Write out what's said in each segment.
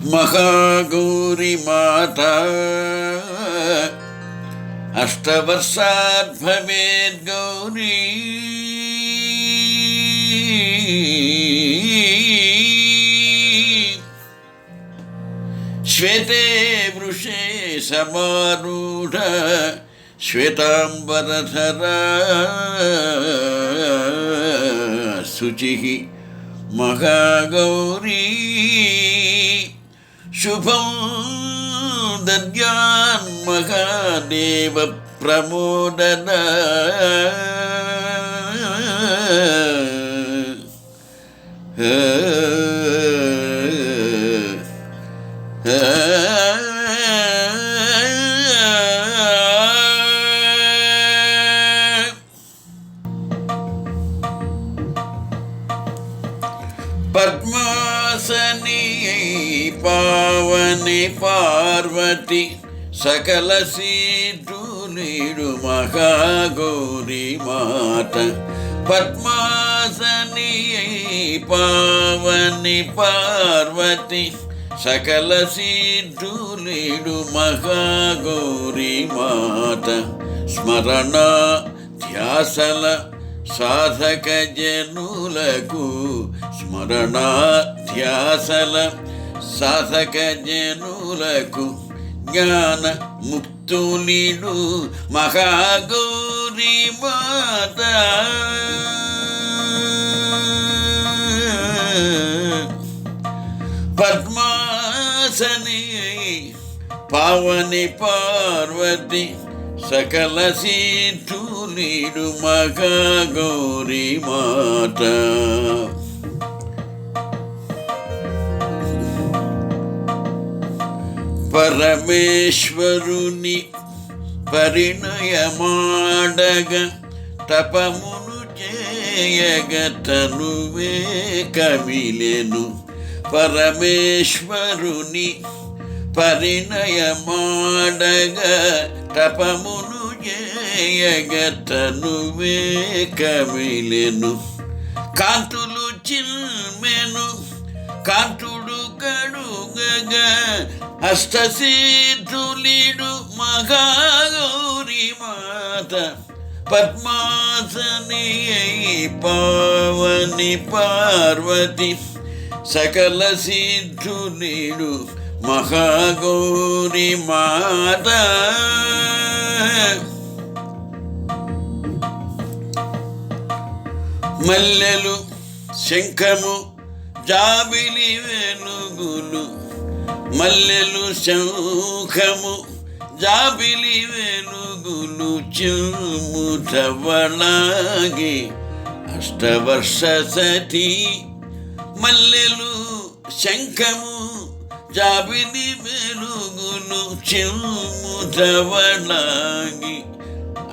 మహాగౌరీ మాత అష్టవర్షాత్ భవేద్ గౌరీ శ్వేతే వృషే సమారూఢ శ్వేతాంబరధరా శుచిః మహాగౌరీ శుభం దద్యాన్ మహాదేవ ప్రమోదన పద్మాసని పావని పార్వతి సకల సిద్ధులీడు మహాగౌరీ మాత పద్మాసని పావని పార్వతి సకల సిద్ధులీడు మహాగౌరీ మాత స్మరణ ధ్యాసల సాధక జనులకు స్మరణ ధ్యాసల సాధక జనులకు జ్ఞాన ముక్తులీడు మహాగౌరీ మాత పద్మాసని పావని పార్వతి సకల సిద్ధులీడు మహాగౌరీ మాత పరమేశ్వరుని పరిణయమాడగ తపమును చేయగ తనువే కమిలెను పరమేశ్వరుని పరిణయమాడగ తపమును చేయగ తనువే కమిలెను కాంతులు చిల్మెను కాంతుడు కడుగగ అష్టసిద్ధులీడు మహాగౌరీ మాత పద్మాసని పావని పార్వతి సకల సిద్ధులీడు మహాగౌరీ మాత మల్లెలు శంఖము జాబిలి వెలుగులు మల్లెలు శంఖము జాబిలి వెలుగులు చిమ్ముటవలాగే అష్టవర్ష సతీ మల్లెలు శంఖము జాబిలి వెలుగులు చిమ్ముటవలాగే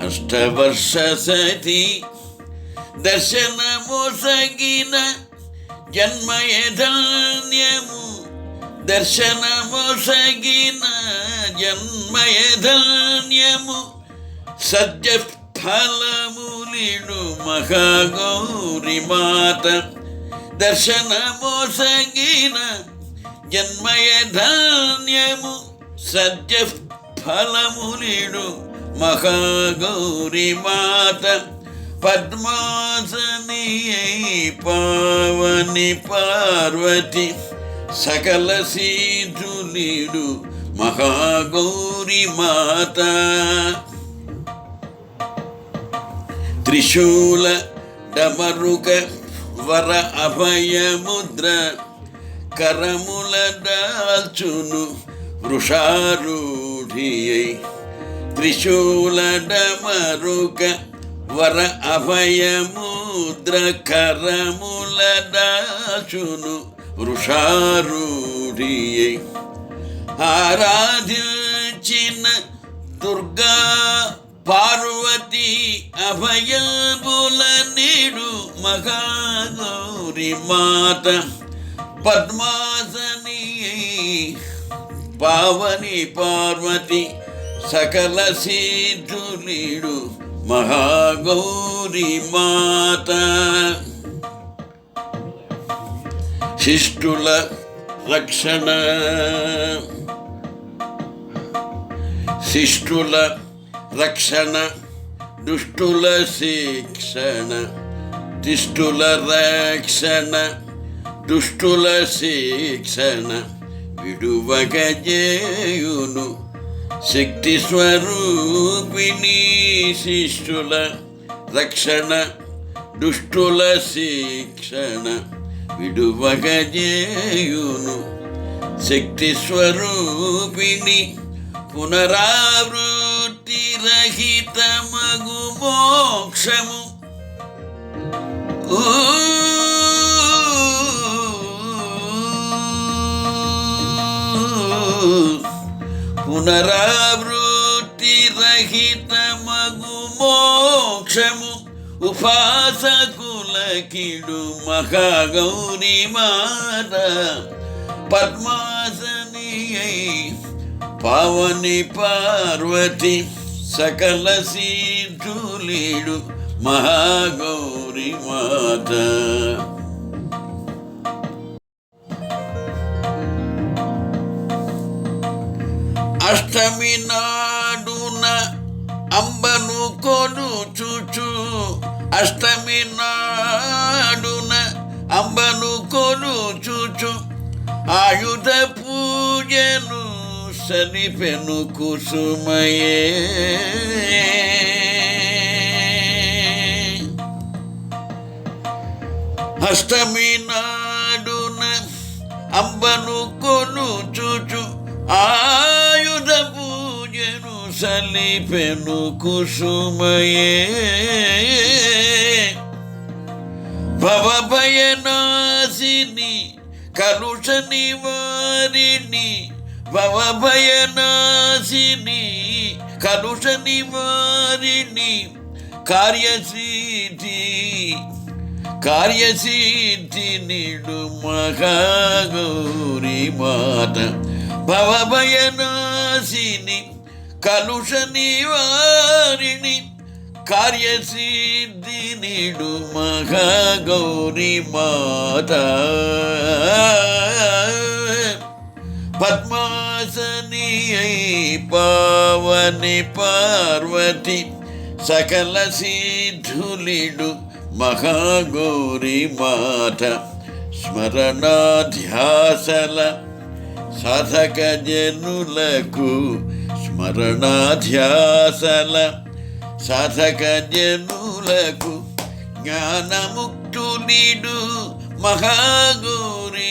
అష్టవర్ష సతీ దర్శనమొసగిన జన్మయధన్యము దర్శనమొసగిన జన్మయధన్యము సద్య ఫలములిడు మహాగౌరీ మాత దర్శనమొసగిన జన్మయధన్యము సద్య ఫలములిడు మహాగౌరీ మాత పద్మాసని పావని పార్వతి సకల సిద్ధులీడు మహాగౌరీ మాత త్రిశూల డమరుక వర అభయముద్ర కరముల దాల్చును వృషారూఢియై త్రిశూల డమరుక వర అభయముద్ర కరముల దాల్చును వృషారూఢియై ఆరాధించిన దుర్గా పార్వతి అభయముల నీడు మహాగౌరీ మాత పద్మాసని పావని పార్వతి సకల సిద్ధులీడు మహాగౌరీ మాత శిష్టుల రక్షణ, శిష్టుల రక్షణ, దుష్టుల శిక్షణ, శిష్టుల రక్షణ, దుష్టుల శిక్షణ, విడువక చేయును శక్తి స్వరూపిణి. శిష్టుల రక్షణ, దుష్టుల శిక్షణ, విడువక చేయును శక్తి స్వరూపిణి. పునరావృత్తి రహితమగు మోక్షము, పునరావృత్తి రహితమగు మోక్షము, ఉపాసకుల కిడు మహాగౌరి మాత. పద్మాసని పావని పార్వతి, సకల సిద్ధులీడు మహాగౌరి మాత. అష్టమి నాడున అంబను కొలుచుచు, అష్టమి నాడున అంబను కొలుచుచు, ఆయుధ పూజను సలిపెను కుసుమయే. అష్టమి నాడున అంబను కొలుచుచు, ఆయుధ పూజను సలిపెను కుసుమయే. భవభయనాశిని కలుష నివారిణి, భవభయనాశిని కలుష నివారిణి, కార్యసిద్ధి కార్యసిద్ధి నిడు మహాగౌరి మాత. భవభయనాశిని కలుష నివారిణి, కార్యసిద్ధి నిడు మహాగౌరి మాత. పద్మాసని పావని పార్వతి, సకల సిద్ధులిడు మహాగౌరి మాత. స్మరణాధ్యాసల సాధక జనులకు, స్మరణాధ్యాసల సాధక జనులకు, జ్ఞానముక్తులిడు మహాగౌరి